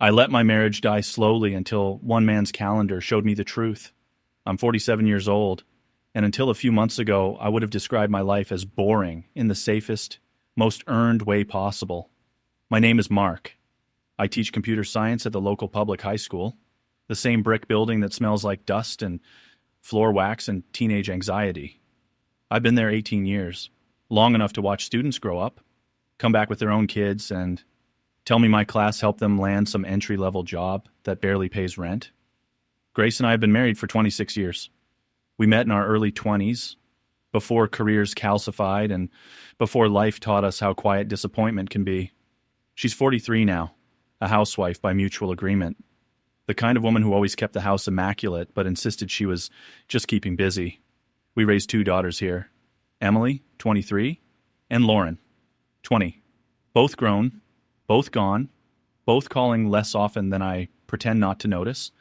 I let my marriage die slowly until one man's calendar showed me the truth. I'm 47 years old, and until a few months ago, I would have described my life as boring in the safest, most earned way possible. My name is Mark. I teach computer science at the local public high school, the same brick building that smells like dust and floor wax and teenage anxiety. I've been there 18 years, long enough to watch students grow up, come back with their own kids, and tell me my class helped them land some entry-level job that barely pays rent. Grace and I have been married for 26 years. We met in our early 20s, before careers calcified and before life taught us how quiet disappointment can be. She's 43 now, a housewife by mutual agreement. The kind of woman who always kept the house immaculate but insisted she was just keeping busy. We raised two daughters here, Emily, 23, and Lauren, 20. Both grown, both gone, both calling less often than I pretend not to notice.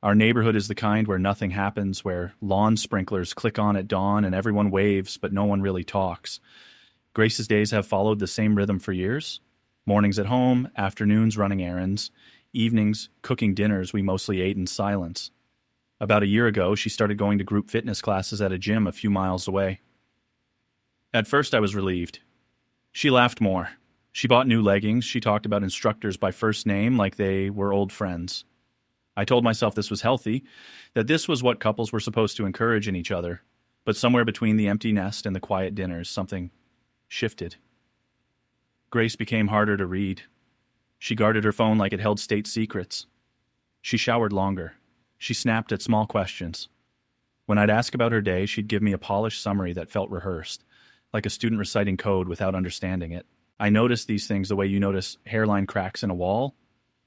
Our neighborhood is the kind where nothing happens, where lawn sprinklers click on at dawn and everyone waves but no one really talks. Grace's days have followed the same rhythm for years. Mornings at home, afternoons running errands, evenings cooking dinners we mostly ate in silence. About a year ago, she started going to group fitness classes at a gym a few miles away. At first, I was relieved. She laughed more. She bought new leggings. She talked about instructors by first name like they were old friends. I told myself this was healthy, that this was what couples were supposed to encourage in each other. But somewhere between the empty nest and the quiet dinners, something shifted. Grace became harder to read. She guarded her phone like it held state secrets. She showered longer. She snapped at small questions. When I'd ask about her day, she'd give me a polished summary that felt rehearsed, like a student reciting code without understanding it. I noticed these things the way you notice hairline cracks in a wall.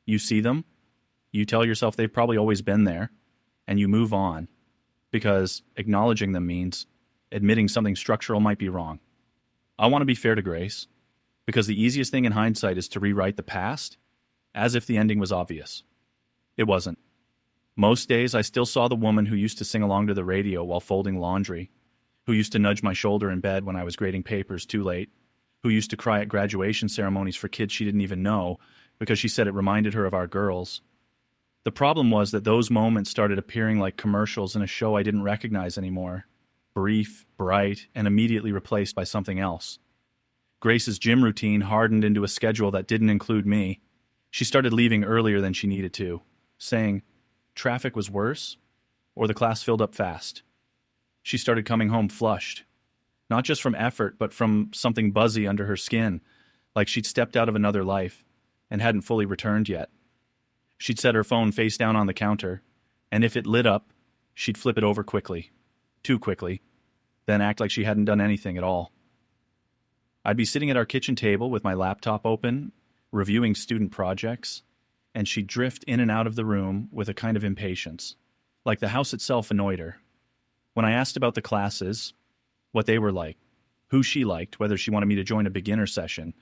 You see them, you tell yourself they've probably always been there, and you move on, because acknowledging them means admitting something structural might be wrong. I want to be fair to Grace, because the easiest thing in hindsight is to rewrite the past as if the ending was obvious. It wasn't. Most days I still saw the woman who used to sing along to the radio while folding laundry, who used to nudge my shoulder in bed when I was grading papers too late, who used to cry at graduation ceremonies for kids she didn't even know because she said it reminded her of our girls. The problem was that those moments started appearing like commercials in a show I didn't recognize anymore, brief, bright, and immediately replaced by something else. Grace's gym routine hardened into a schedule that didn't include me. She started leaving earlier than she needed to, saying traffic was worse or the class filled up fast. She started coming home flushed, not just from effort, but from something buzzy under her skin, like she'd stepped out of another life and hadn't fully returned yet. She'd set her phone face down on the counter, and if it lit up, she'd flip it over quickly, too quickly, then act like she hadn't done anything at all. I'd be sitting at our kitchen table with my laptop open, reviewing student projects, and she'd drift in and out of the room with a kind of impatience, like the house itself annoyed her. When I asked about the classes, what they were like, who she liked, whether she wanted me to join a beginner session,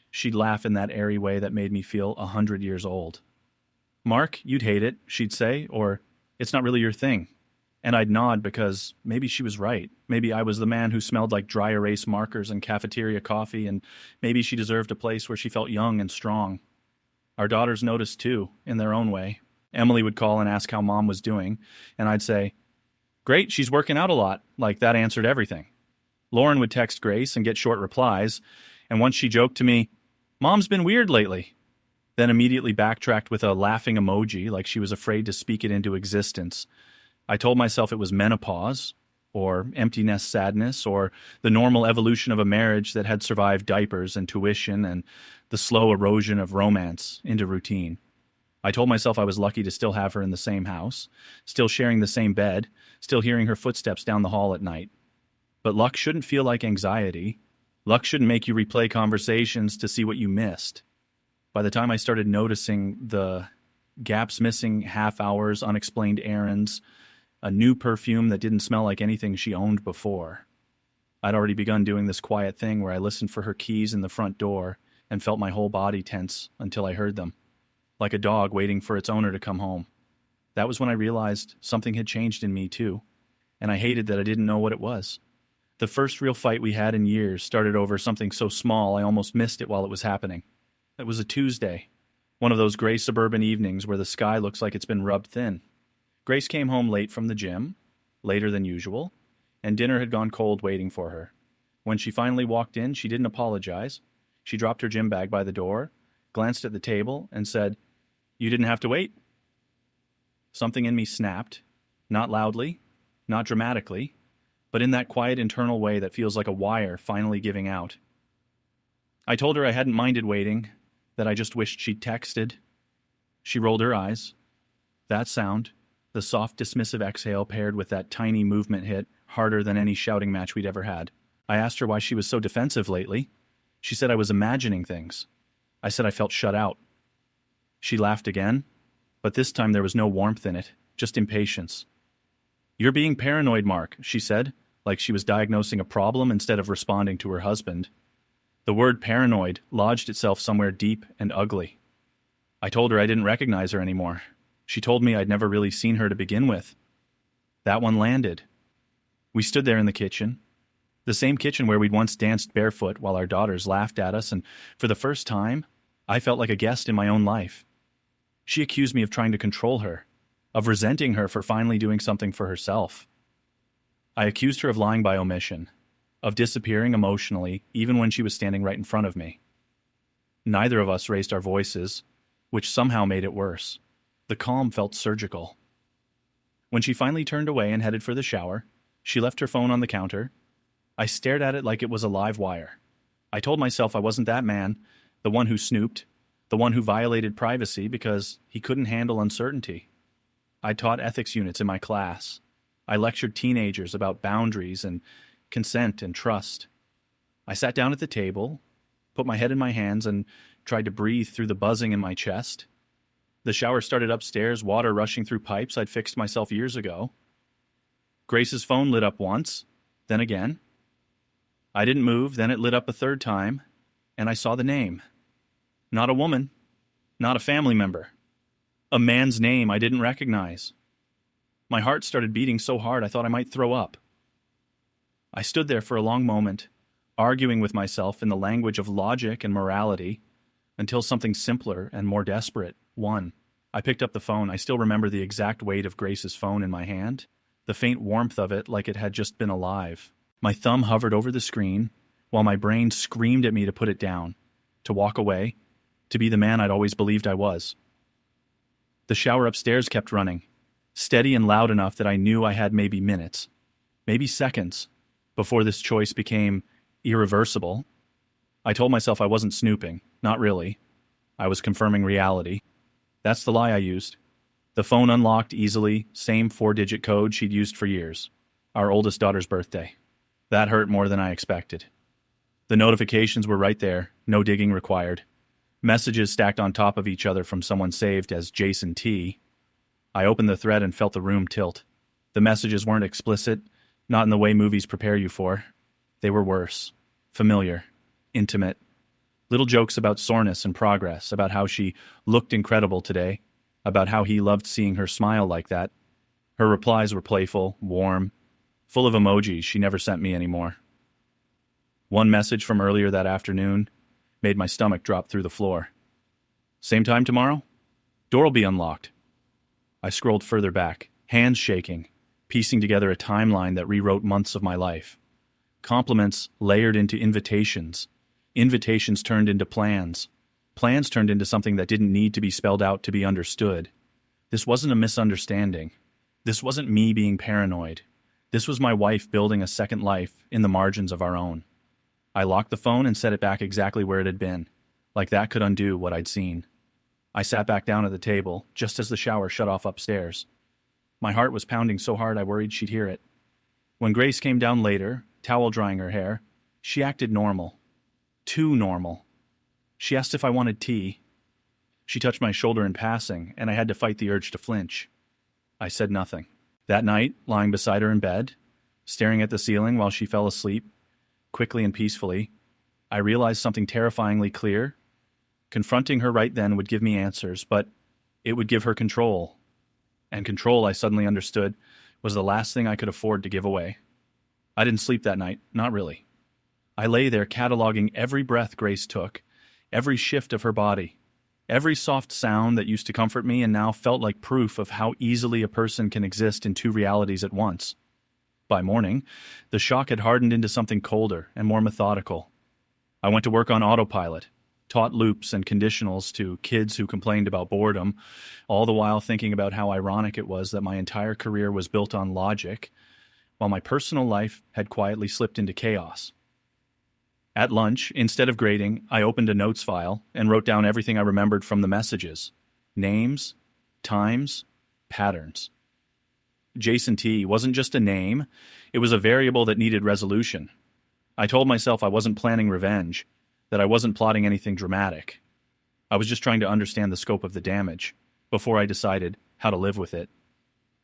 she'd laugh in that airy way that made me feel 100 years old. Mark, you'd hate it, she'd say, or it's not really your thing. And I'd nod because maybe she was right. Maybe I was the man who smelled like dry erase markers and cafeteria coffee, and maybe she deserved a place where she felt young and strong. Our daughters noticed too, in their own way. Emily would call and ask how Mom was doing, and I'd say, "Great, she's working out a lot," like that answered everything. Lauren would text Grace and get short replies, and once she joked to me, "Mom's been weird lately," then immediately backtracked with a laughing emoji like she was afraid to speak it into existence. I told myself it was menopause, or empty nest sadness, or the normal evolution of a marriage that had survived diapers and tuition and the slow erosion of romance into routine. I told myself I was lucky to still have her in the same house, still sharing the same bed, still hearing her footsteps down the hall at night. But luck shouldn't feel like anxiety. Luck shouldn't make you replay conversations to see what you missed. By the time I started noticing the gaps missing, half hours, unexplained errands, a new perfume that didn't smell like anything she owned before, I'd already begun doing this quiet thing where I listened for her keys in the front door and felt my whole body tense until I heard them, like a dog waiting for its owner to come home. That was when I realized something had changed in me too, and I hated that I didn't know what it was. The first real fight we had in years started over something so small I almost missed it while it was happening. It was a Tuesday. One of those gray suburban evenings where the sky looks like it's been rubbed thin. Grace came home late from the gym, later than usual, and dinner had gone cold waiting for her. When she finally walked in, she didn't apologize. She dropped her gym bag by the door, glanced at the table, and said, "You didn't have to wait." Something in me snapped, not loudly, not dramatically, but in that quiet internal way that feels like a wire finally giving out. I told her I hadn't minded waiting, that I just wished she'd texted. She rolled her eyes. That sound, the soft dismissive exhale paired with that tiny movement hit harder than any shouting match we'd ever had. I asked her why she was so defensive lately. She said I was imagining things. I said I felt shut out. She laughed again, but this time there was no warmth in it, just impatience. "You're being paranoid, Mark," she said, like she was diagnosing a problem instead of responding to her husband. The word paranoid lodged itself somewhere deep and ugly. I told her I didn't recognize her anymore. She told me I'd never really seen her to begin with. That one landed. We stood there in the kitchen, the same kitchen where we'd once danced barefoot while our daughters laughed at us, and for the first time, I felt like a guest in my own life. She accused me of trying to control her, of resenting her for finally doing something for herself. I accused her of lying by omission, of disappearing emotionally even when she was standing right in front of me. Neither of us raised our voices, which somehow made it worse. The calm felt surgical. When she finally turned away and headed for the shower, she left her phone on the counter. I stared at it like it was a live wire. I told myself I wasn't that man, the one who snooped, the one who violated privacy because he couldn't handle uncertainty. I taught ethics units in my class. I lectured teenagers about boundaries and consent and trust. I sat down at the table, put my head in my hands, and tried to breathe through the buzzing in my chest. The shower started upstairs, water rushing through pipes I'd fixed myself years ago. Grace's phone lit up once, then again. I didn't move, then it lit up a third time, and I saw the name. Not a woman, not a family member. A man's name I didn't recognize. My heart started beating so hard I thought I might throw up. I stood there for a long moment, arguing with myself in the language of logic and morality, until something simpler and more desperate won. I picked up the phone. I still remember the exact weight of Grace's phone in my hand, the faint warmth of it like it had just been alive. My thumb hovered over the screen, while my brain screamed at me to put it down, to walk away, to be the man I'd always believed I was. The shower upstairs kept running, steady and loud enough that I knew I had maybe minutes, maybe seconds, before this choice became irreversible. I told myself I wasn't snooping, not really. I was confirming reality. That's the lie I used. The phone unlocked easily, same 4-digit code she'd used for years. Our oldest daughter's birthday. That hurt more than I expected. The notifications were right there, no digging required. Messages stacked on top of each other from someone saved as Jason T. I opened the thread and felt the room tilt. The messages weren't explicit, not in the way movies prepare you for. They were worse. Familiar. Intimate. Little jokes about soreness and progress, about how she looked incredible today, about how he loved seeing her smile like that. Her replies were playful, warm, full of emojis she never sent me anymore. One message from earlier that afternoon made my stomach drop through the floor. "Same time tomorrow? Door'll be unlocked." I scrolled further back, hands shaking, piecing together a timeline that rewrote months of my life. Compliments layered into invitations. Invitations turned into plans. Plans turned into something that didn't need to be spelled out to be understood. This wasn't a misunderstanding. This wasn't me being paranoid. This was my wife building a second life in the margins of our own. I locked the phone and set it back exactly where it had been, like that could undo what I'd seen. I sat back down at the table, just as the shower shut off upstairs. My heart was pounding so hard I worried she'd hear it. When Grace came down later, towel drying her hair, she acted normal. Too normal. She asked if I wanted tea. She touched my shoulder in passing, and I had to fight the urge to flinch. I said nothing. That night, lying beside her in bed, staring at the ceiling while she fell asleep, quickly and peacefully, I realized something terrifyingly clear. Confronting her right then would give me answers, but it would give her control. And control, I suddenly understood, was the last thing I could afford to give away. I didn't sleep that night, not really. I lay there cataloging every breath Grace took, every shift of her body. Every soft sound that used to comfort me and now felt like proof of how easily a person can exist in two realities at once. By morning, the shock had hardened into something colder and more methodical. I went to work on autopilot, taught loops and conditionals to kids who complained about boredom, all the while thinking about how ironic it was that my entire career was built on logic, while my personal life had quietly slipped into chaos. At lunch, instead of grading, I opened a notes file and wrote down everything I remembered from the messages: names, times, patterns. Jason T wasn't just a name, it was a variable that needed resolution. I told myself I wasn't planning revenge, that I wasn't plotting anything dramatic. I was just trying to understand the scope of the damage, before I decided how to live with it.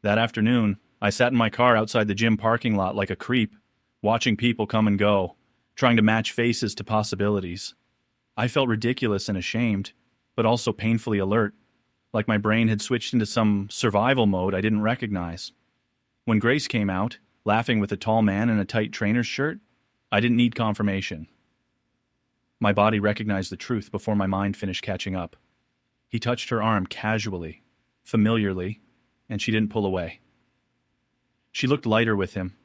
That afternoon, I sat in my car outside the gym parking lot like a creep, watching people come and go, trying to match faces to possibilities. I felt ridiculous and ashamed, but also painfully alert, like my brain had switched into some survival mode I didn't recognize. When Grace came out, laughing with a tall man in a tight trainer's shirt, I didn't need confirmation. My body recognized the truth before my mind finished catching up. He touched her arm casually, familiarly, and she didn't pull away. She looked lighter with him,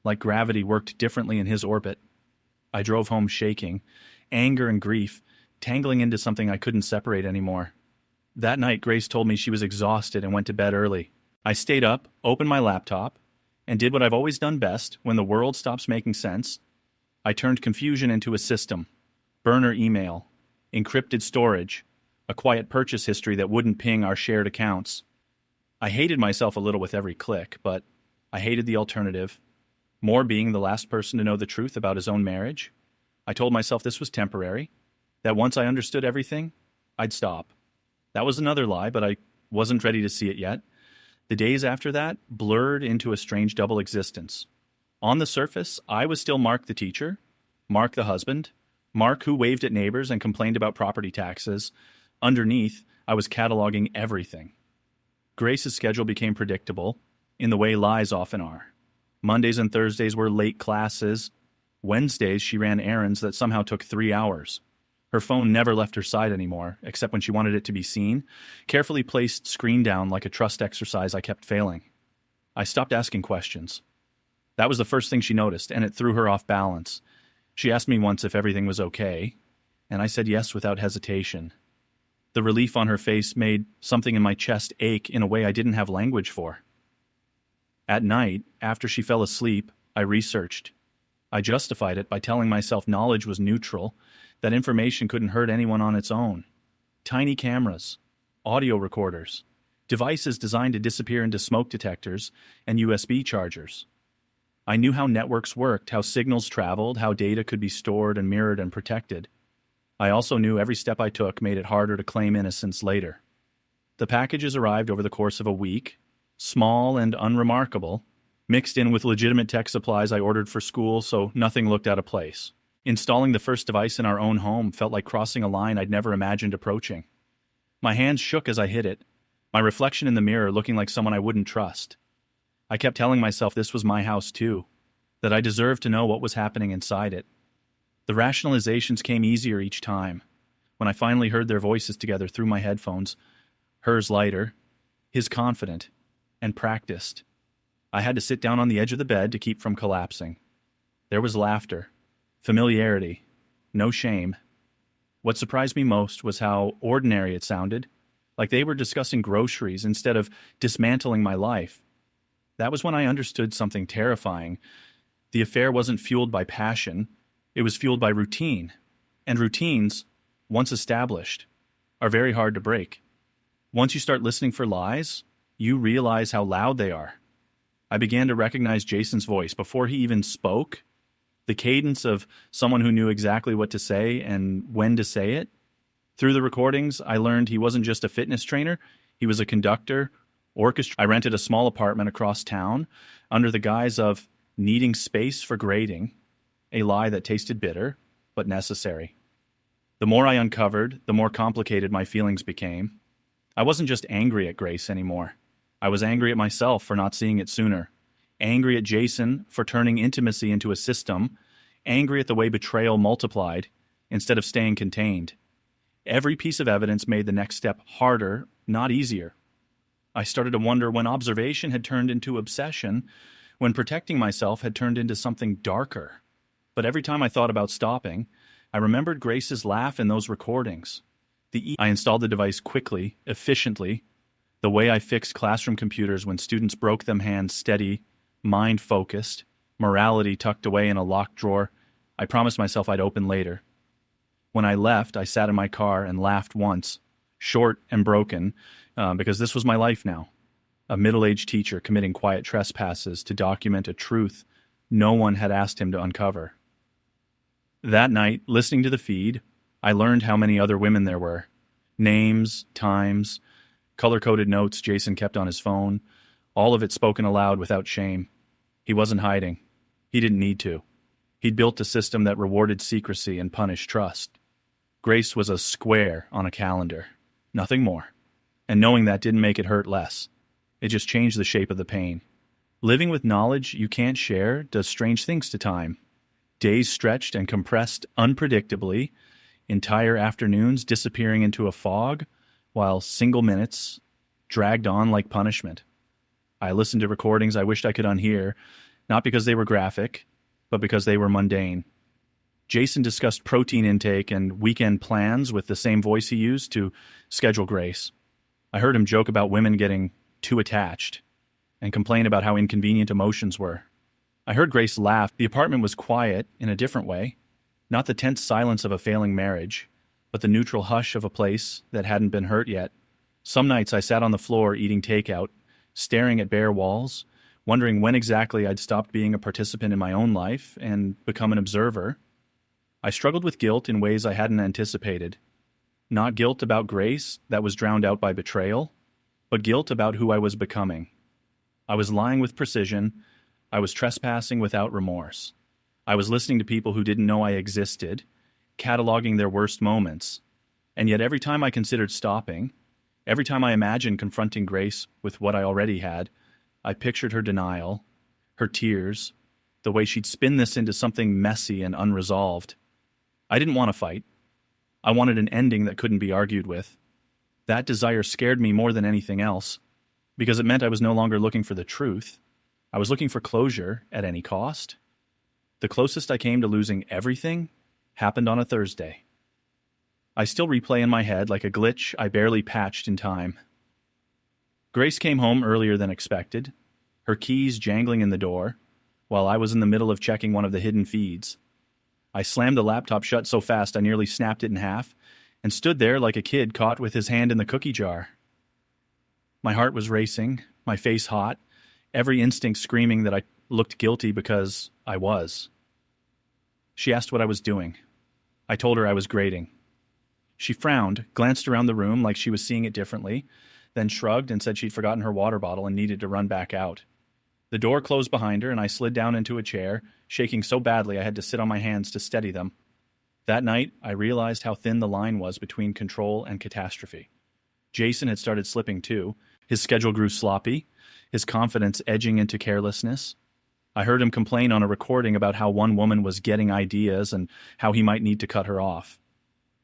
like gravity worked differently in his orbit. I drove home shaking, anger and grief tangling into something I couldn't separate anymore. That night, Grace told me she was exhausted and went to bed early. I stayed up, opened my laptop, and did what I've always done best when the world stops making sense. I turned confusion into a system: burner email, encrypted storage, a quiet purchase history that wouldn't ping our shared accounts. I hated myself a little with every click, but I hated the alternative. More being the last person to know the truth about his own marriage. I told myself this was temporary, that once I understood everything, I'd stop. That was another lie, but I wasn't ready to see it yet. The days after that blurred into a strange double existence. On the surface, I was still Mark the teacher, Mark the husband, Mark who waved at neighbors and complained about property taxes. Underneath, I was cataloging everything. Grace's schedule became predictable, in the way lies often are. Mondays and Thursdays were late classes. Wednesdays, she ran errands that somehow took 3 hours. Her phone never left her side anymore, except when she wanted it to be seen, carefully placed screen down like a trust exercise I kept failing. I stopped asking questions. That was the first thing she noticed, and it threw her off balance. She asked me once if everything was okay, and I said yes without hesitation. The relief on her face made something in my chest ache in a way I didn't have language for. At night, after she fell asleep, I researched. I justified it by telling myself knowledge was neutral, that information couldn't hurt anyone on its own. Tiny cameras, audio recorders, devices designed to disappear into smoke detectors, and USB chargers. I knew how networks worked, how signals traveled, how data could be stored and mirrored and protected. I also knew every step I took made it harder to claim innocence later. The packages arrived over the course of a week, small and unremarkable, mixed in with legitimate tech supplies I ordered for school, so nothing looked out of place. Installing the first device in our own home felt like crossing a line I'd never imagined approaching. My hands shook as I hit it, my reflection in the mirror looking like someone I wouldn't trust. I kept telling myself this was my house too, that I deserved to know what was happening inside it. The rationalizations came easier each time, when I finally heard their voices together through my headphones, hers lighter, his confident, and practiced. I had to sit down on the edge of the bed to keep from collapsing. There was laughter, familiarity, no shame. What surprised me most was how ordinary it sounded, like they were discussing groceries instead of dismantling my life. That was when I understood something terrifying. The affair wasn't fueled by passion, it was fueled by routine. And routines, once established, are very hard to break. Once you start listening for lies, you realize how loud they are. I began to recognize Jason's voice before he even spoke, the cadence of someone who knew exactly what to say and when to say it. Through the recordings, I learned he wasn't just a fitness trainer, he was a conductor, orchestra. I rented a small apartment across town under the guise of needing space for grading, a lie that tasted bitter, but necessary. The more I uncovered, the more complicated my feelings became. I wasn't just angry at Grace anymore. I was angry at myself for not seeing it sooner, angry at Jason for turning intimacy into a system, angry at the way betrayal multiplied instead of staying contained. Every piece of evidence made the next step harder, not easier. I started to wonder when observation had turned into obsession, when protecting myself had turned into something darker. But every time I thought about stopping, I remembered Grace's laugh in those recordings. I installed the device quickly, efficiently, the way I fixed classroom computers when students broke them hands steady, mind focused, morality tucked away in a locked drawer. I promised myself I'd open later. When I left, I sat in my car and laughed once, short and broken, because this was my life now. A middle-aged teacher committing quiet trespasses to document a truth no one had asked him to uncover. That night, listening to the feed, I learned how many other women there were. Names, times, color-coded notes Jason kept on his phone, all of it spoken aloud without shame. He wasn't hiding. He didn't need to. He'd built a system that rewarded secrecy and punished trust. Grace was a square on a calendar, nothing more. And knowing that didn't make it hurt less. It just changed the shape of the pain. Living with knowledge you can't share does strange things to time. Days stretched and compressed unpredictably, entire afternoons disappearing into a fog, while single minutes dragged on like punishment. I listened to recordings I wished I could unhear, not because they were graphic, but because they were mundane. Jason discussed protein intake and weekend plans with the same voice he used to schedule Grace. I heard him joke about women getting too attached and complain about how inconvenient emotions were. I heard Grace laugh. The apartment was quiet in a different way. Not the tense silence of a failing marriage, but the neutral hush of a place that hadn't been hurt yet. Some nights I sat on the floor eating takeout, staring at bare walls, wondering when exactly I'd stopped being a participant in my own life and become an observer. I struggled with guilt in ways I hadn't anticipated. Not guilt about Grace that was drowned out by betrayal, but guilt about who I was becoming. I was lying with precision. I was trespassing without remorse. I was listening to people who didn't know I existed, cataloging their worst moments. And yet every time I considered stopping, every time I imagined confronting Grace with what I already had, I pictured her denial, her tears, the way she'd spin this into something messy and unresolved. I didn't want to fight. I wanted an ending that couldn't be argued with. That desire scared me more than anything else, because it meant I was no longer looking for the truth. I was looking for closure at any cost. The closest I came to losing everything happened on a Thursday. I still replay in my head like a glitch I barely patched in time. Grace came home earlier than expected, her keys jangling in the door, while I was in the middle of checking one of the hidden feeds. I slammed the laptop shut so fast I nearly snapped it in half, and stood there like a kid caught with his hand in the cookie jar. My heart was racing, my face hot, every instinct screaming that I looked guilty because I was. She asked what I was doing. I told her I was grading. She frowned, glanced around the room like she was seeing it differently, then shrugged and said she'd forgotten her water bottle and needed to run back out. The door closed behind her and I slid down into a chair, shaking so badly I had to sit on my hands to steady them. That night, I realized how thin the line was between control and catastrophe. Jason had started slipping too. His schedule grew sloppy, his confidence edging into carelessness. I heard him complain on a recording about how one woman was getting ideas and how he might need to cut her off.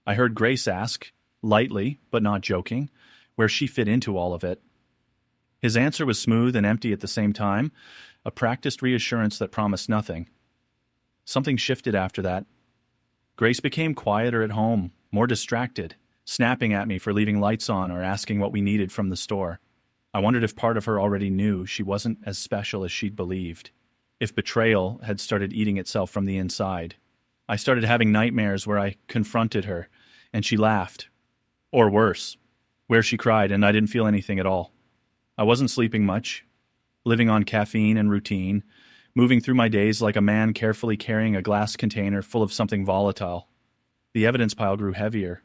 I heard Grace ask, lightly but not joking, where she fit into all of it. His answer was smooth and empty at the same time, a practiced reassurance that promised nothing. Something shifted after that. Grace became quieter at home, more distracted, snapping at me for leaving lights on or asking what we needed from the store. I wondered if part of her already knew she wasn't as special as she'd believed, if betrayal had started eating itself from the inside. I started having nightmares where I confronted her, and she laughed. Or worse, where she cried and I didn't feel anything at all. I wasn't sleeping much, living on caffeine and routine, moving through my days like a man carefully carrying a glass container full of something volatile. The evidence pile grew heavier,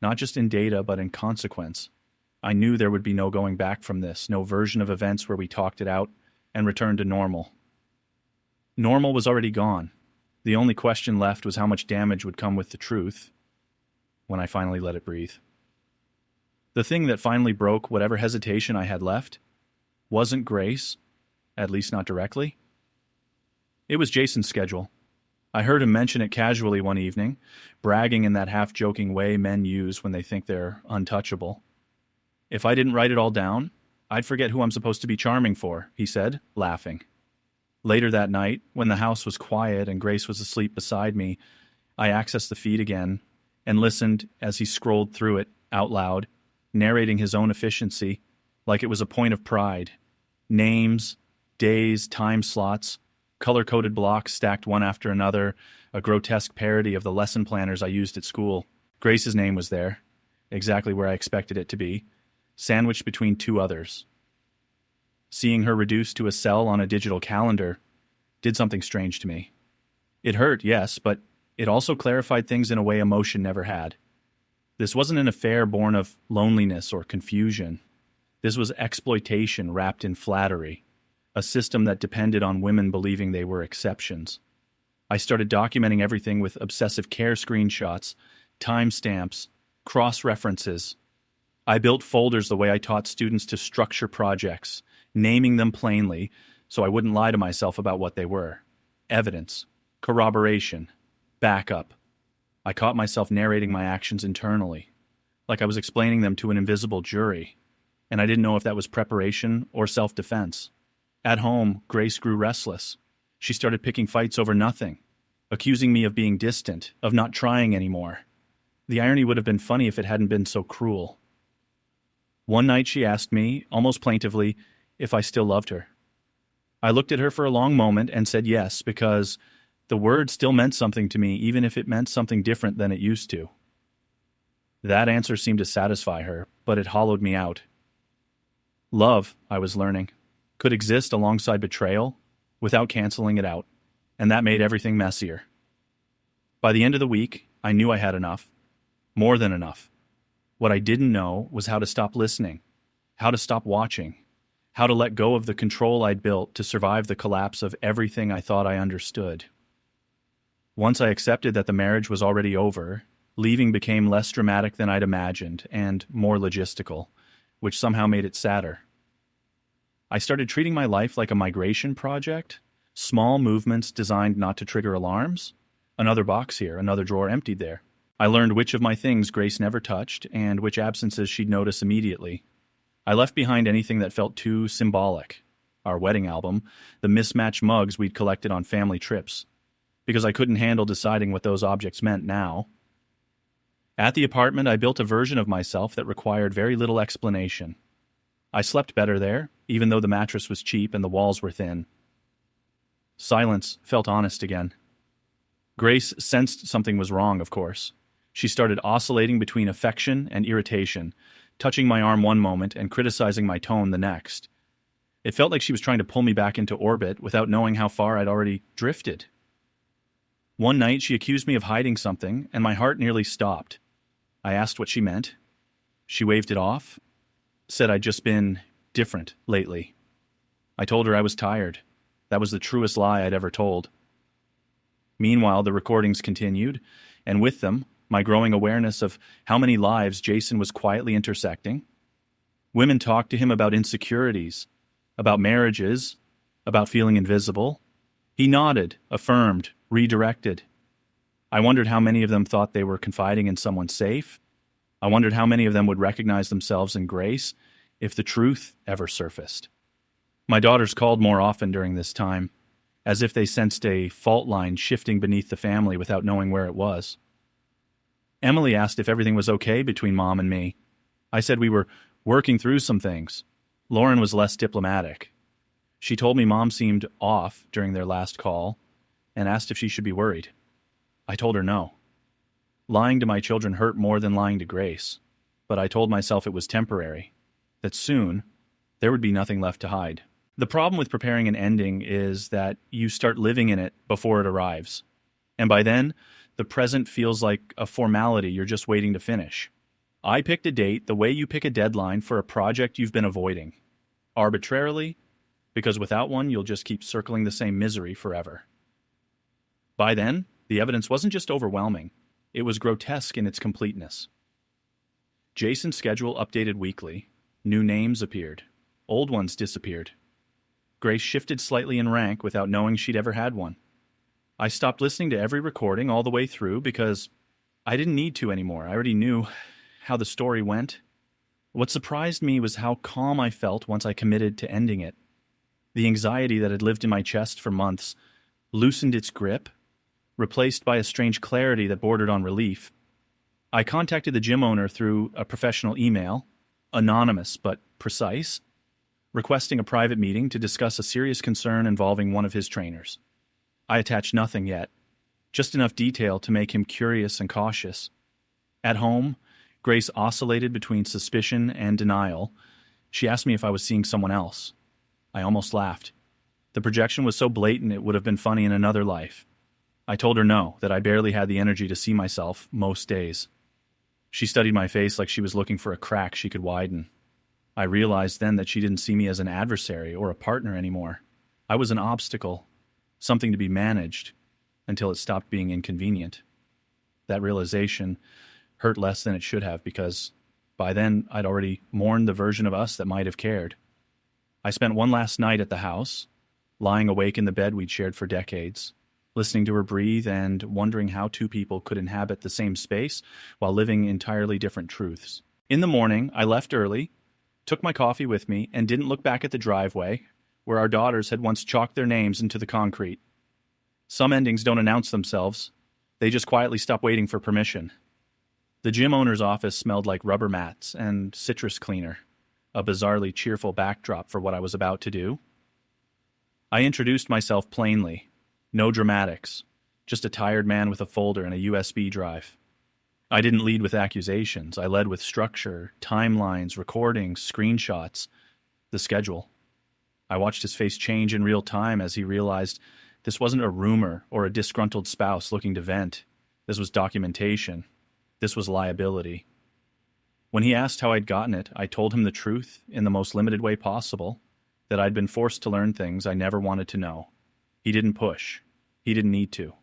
not just in data but in consequence. I knew there would be no going back from this, no version of events where we talked it out and returned to normal. Normal was already gone. The only question left was how much damage would come with the truth when I finally let it breathe. The thing that finally broke whatever hesitation I had left wasn't Grace, at least not directly. It was Jason's schedule. I heard him mention it casually one evening, bragging in that half-joking way men use when they think they're untouchable. If I didn't write it all down, I'd forget who I'm supposed to be charming for, he said, laughing. Later that night, when the house was quiet and Grace was asleep beside me, I accessed the feed again and listened as he scrolled through it out loud, narrating his own efficiency like it was a point of pride. Names, days, time slots, color-coded blocks stacked one after another, a grotesque parody of the lesson planners I used at school. Grace's name was there, exactly where I expected it to be, sandwiched between two others. Seeing her reduced to a cell on a digital calendar did something strange to me. It hurt, yes, but it also clarified things in a way emotion never had. This wasn't an affair born of loneliness or confusion. This was exploitation wrapped in flattery, a system that depended on women believing they were exceptions. I started documenting everything with obsessive care screenshots, timestamps, cross-references. I built folders the way I taught students to structure projects, naming them plainly so I wouldn't lie to myself about what they were. Evidence, corroboration, backup. I caught myself narrating my actions internally, like I was explaining them to an invisible jury, and I didn't know if that was preparation or self-defense. At home, Grace grew restless. She started picking fights over nothing, accusing me of being distant, of not trying anymore. The irony would have been funny if it hadn't been so cruel. One night she asked me, almost plaintively, if I still loved her. I looked at her for a long moment and said yes, because the word still meant something to me, even if it meant something different than it used to. That answer seemed to satisfy her, but it hollowed me out. Love, I was learning, could exist alongside betrayal without canceling it out, and that made everything messier. By the end of the week, I knew I had enough. More than enough. What I didn't know was how to stop listening, how to stop watching, how to let go of the control I'd built to survive the collapse of everything I thought I understood. Once I accepted that the marriage was already over, leaving became less dramatic than I'd imagined and more logistical, which somehow made it sadder. I started treating my life like a migration project, small movements designed not to trigger alarms. Another box here, another drawer emptied there. I learned which of my things Grace never touched and which absences she'd notice immediately. I left behind anything that felt too symbolic. Our wedding album, the mismatched mugs we'd collected on family trips, because I couldn't handle deciding what those objects meant now. At the apartment, I built a version of myself that required very little explanation. I slept better there, even though the mattress was cheap and the walls were thin. Silence felt honest again. Grace sensed something was wrong, of course. She started oscillating between affection and irritation, touching my arm one moment and criticizing my tone the next. It felt like she was trying to pull me back into orbit without knowing how far I'd already drifted. One night, she accused me of hiding something, and my heart nearly stopped. I asked what she meant. She waved it off, said I'd just been different lately. I told her I was tired. That was the truest lie I'd ever told. Meanwhile, the recordings continued, and with them, my growing awareness of how many lives Jason was quietly intersecting. Women talked to him about insecurities, about marriages, about feeling invisible. He nodded, affirmed, redirected. I wondered how many of them thought they were confiding in someone safe. I wondered how many of them would recognize themselves in Grace if the truth ever surfaced. My daughters called more often during this time, as if they sensed a fault line shifting beneath the family without knowing where it was. Emily asked if everything was okay between Mom and me. I said we were working through some things. Lauren was less diplomatic. She told me Mom seemed off during their last call and asked if she should be worried. I told her no. Lying to my children hurt more than lying to Grace, but I told myself it was temporary, that soon there would be nothing left to hide. The problem with preparing an ending is that you start living in it before it arrives. And by then, the present feels like a formality you're just waiting to finish. I picked a date the way you pick a deadline for a project you've been avoiding. Arbitrarily, because without one, you'll just keep circling the same misery forever. By then, the evidence wasn't just overwhelming. It was grotesque in its completeness. Jason's schedule updated weekly. New names appeared. Old ones disappeared. Grace shifted slightly in rank without knowing she'd ever had one. I stopped listening to every recording all the way through because I didn't need to anymore. I already knew how the story went. What surprised me was how calm I felt once I committed to ending it. The anxiety that had lived in my chest for months loosened its grip, replaced by a strange clarity that bordered on relief. I contacted the gym owner through a professional email, anonymous but precise, requesting a private meeting to discuss a serious concern involving one of his trainers. I attached nothing yet, just enough detail to make him curious and cautious. At home, Grace oscillated between suspicion and denial. She asked me if I was seeing someone else. I almost laughed. The projection was so blatant it would have been funny in another life. I told her no, that I barely had the energy to see myself most days. She studied my face like she was looking for a crack she could widen. I realized then that she didn't see me as an adversary or a partner anymore. I was an obstacle, something to be managed, until it stopped being inconvenient. That realization hurt less than it should have because by then I'd already mourned the version of us that might have cared. I spent one last night at the house, lying awake in the bed we'd shared for decades, listening to her breathe and wondering how two people could inhabit the same space while living entirely different truths. In the morning, I left early, took my coffee with me, and didn't look back at the driveway, where our daughters had once chalked their names into the concrete. Some endings don't announce themselves. They just quietly stop waiting for permission. The gym owner's office smelled like rubber mats and citrus cleaner, a bizarrely cheerful backdrop for what I was about to do. I introduced myself plainly. No dramatics, just a tired man with a folder and a USB drive. I didn't lead with accusations. I led with structure, timelines, recordings, screenshots, the schedule. I watched his face change in real time as he realized this wasn't a rumor or a disgruntled spouse looking to vent. This was documentation. This was liability. When he asked how I'd gotten it, I told him the truth in the most limited way possible, that I'd been forced to learn things I never wanted to know. He didn't push. He didn't need to.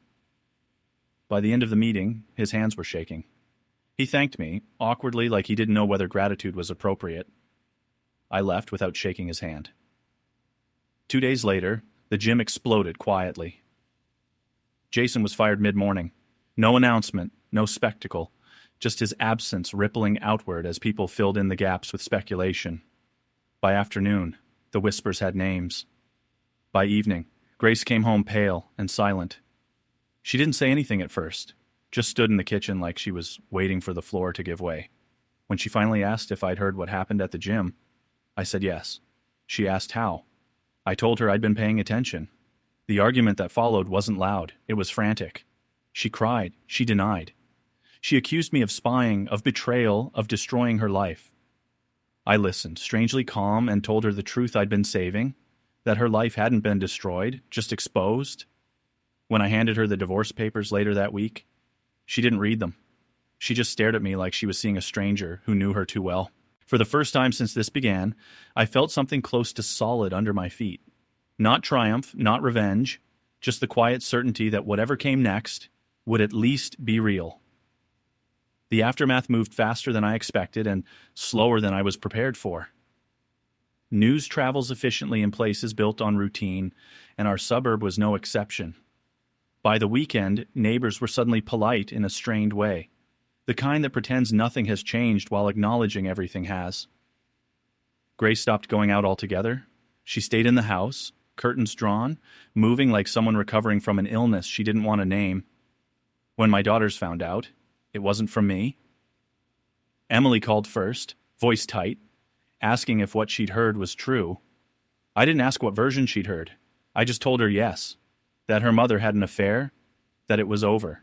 By the end of the meeting, his hands were shaking. He thanked me, awkwardly like he didn't know whether gratitude was appropriate. I left without shaking his hand. 2 days later, the gym exploded quietly. Jason was fired mid-morning. No announcement, no spectacle, just his absence rippling outward as people filled in the gaps with speculation. By afternoon, the whispers had names. By evening, Grace came home pale and silent. She didn't say anything at first, just stood in the kitchen like she was waiting for the floor to give way. When she finally asked if I'd heard what happened at the gym, I said yes. She asked how. I told her I'd been paying attention. The argument that followed wasn't loud, it was frantic. She cried, she denied. She accused me of spying, of betrayal, of destroying her life. I listened, strangely calm, and told her the truth I'd been saving, that her life hadn't been destroyed, just exposed. When I handed her the divorce papers later that week, she didn't read them. She just stared at me like she was seeing a stranger who knew her too well. For the first time since this began, I felt something close to solid under my feet. Not triumph, not revenge, just the quiet certainty that whatever came next would at least be real. The aftermath moved faster than I expected and slower than I was prepared for. News travels efficiently in places built on routine, and our suburb was no exception. By the weekend, neighbors were suddenly polite in a strained way, the kind that pretends nothing has changed while acknowledging everything has. Grace stopped going out altogether. She stayed in the house, curtains drawn, moving like someone recovering from an illness she didn't want to name. When my daughters found out, it wasn't from me. Emily called first, voice tight, asking if what she'd heard was true. I didn't ask what version she'd heard. I just told her yes, that her mother had an affair, that it was over,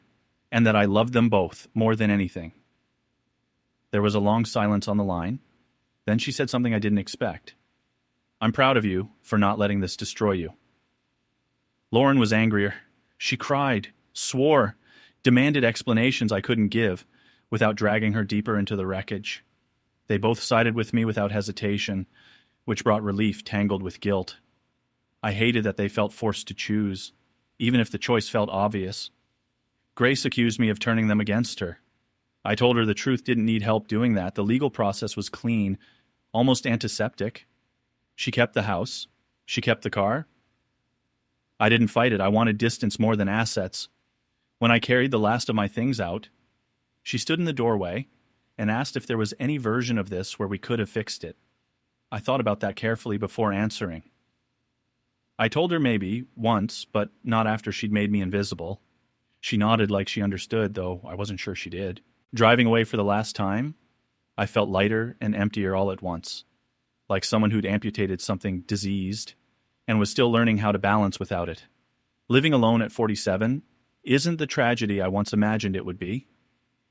and that I loved them both more than anything. There was a long silence on the line. Then she said something I didn't expect. I'm proud of you for not letting this destroy you. Lauren was angrier. She cried, swore, demanded explanations I couldn't give without dragging her deeper into the wreckage. They both sided with me without hesitation, which brought relief tangled with guilt. I hated that they felt forced to choose, even if the choice felt obvious. Grace accused me of turning them against her. I told her the truth didn't need help doing that. The legal process was clean, almost antiseptic. She kept the house. She kept the car. I didn't fight it. I wanted distance more than assets. When I carried the last of my things out, she stood in the doorway and asked if there was any version of this where we could have fixed it. I thought about that carefully before answering. I told her maybe, once, but not after she'd made me invisible. She nodded like she understood, though I wasn't sure she did. Driving away for the last time, I felt lighter and emptier all at once, like someone who'd amputated something diseased and was still learning how to balance without it. Living alone at 47 isn't the tragedy I once imagined it would be.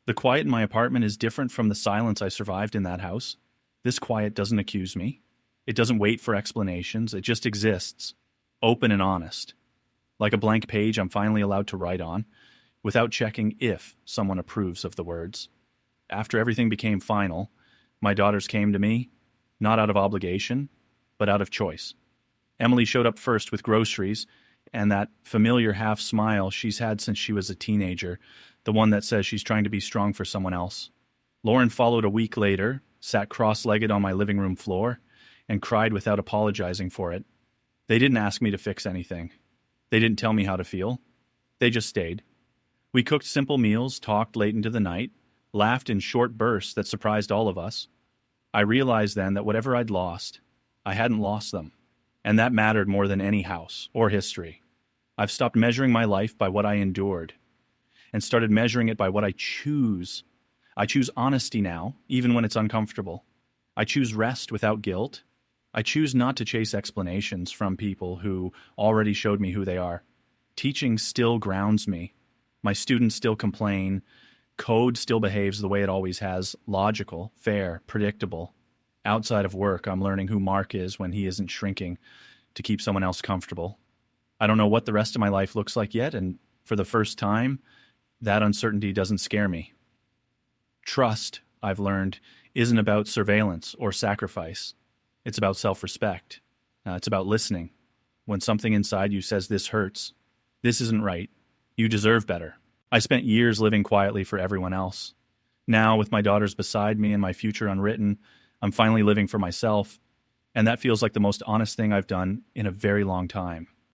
The quiet in my apartment is different from the silence I survived in that house. This quiet doesn't accuse me. It doesn't wait for explanations. It just exists, open and honest. Like a blank page I'm finally allowed to write on, without checking if someone approves of the words. After everything became final, my daughters came to me, not out of obligation, but out of choice. Emily showed up first with groceries, and that familiar half smile she's had since she was a teenager, the one that says she's trying to be strong for someone else. Lauren followed a week later, sat cross-legged on my living room floor, and cried without apologizing for it. They didn't ask me to fix anything. They didn't tell me how to feel. They just stayed. We cooked simple meals, talked late into the night, laughed in short bursts that surprised all of us. I realized then that whatever I'd lost, I hadn't lost them. And that mattered more than any house or history. I've stopped measuring my life by what I endured and started measuring it by what I choose. I choose honesty now, even when it's uncomfortable. I choose rest without guilt. I choose not to chase explanations from people who already showed me who they are. Teaching still grounds me. My students still complain. Code still behaves the way it always has, logical, fair, predictable. Outside of work, I'm learning who Mark is when he isn't shrinking to keep someone else comfortable. I don't know what the rest of my life looks like yet, and for the first time, that uncertainty doesn't scare me. Trust, I've learned, isn't about surveillance or sacrifice. It's about self-respect. It's about listening. When something inside you says this hurts, this isn't right, you deserve better. I spent years living quietly for everyone else. Now, with my daughters beside me and my future unwritten, I'm finally living for myself, and that feels like the most honest thing I've done in a very long time.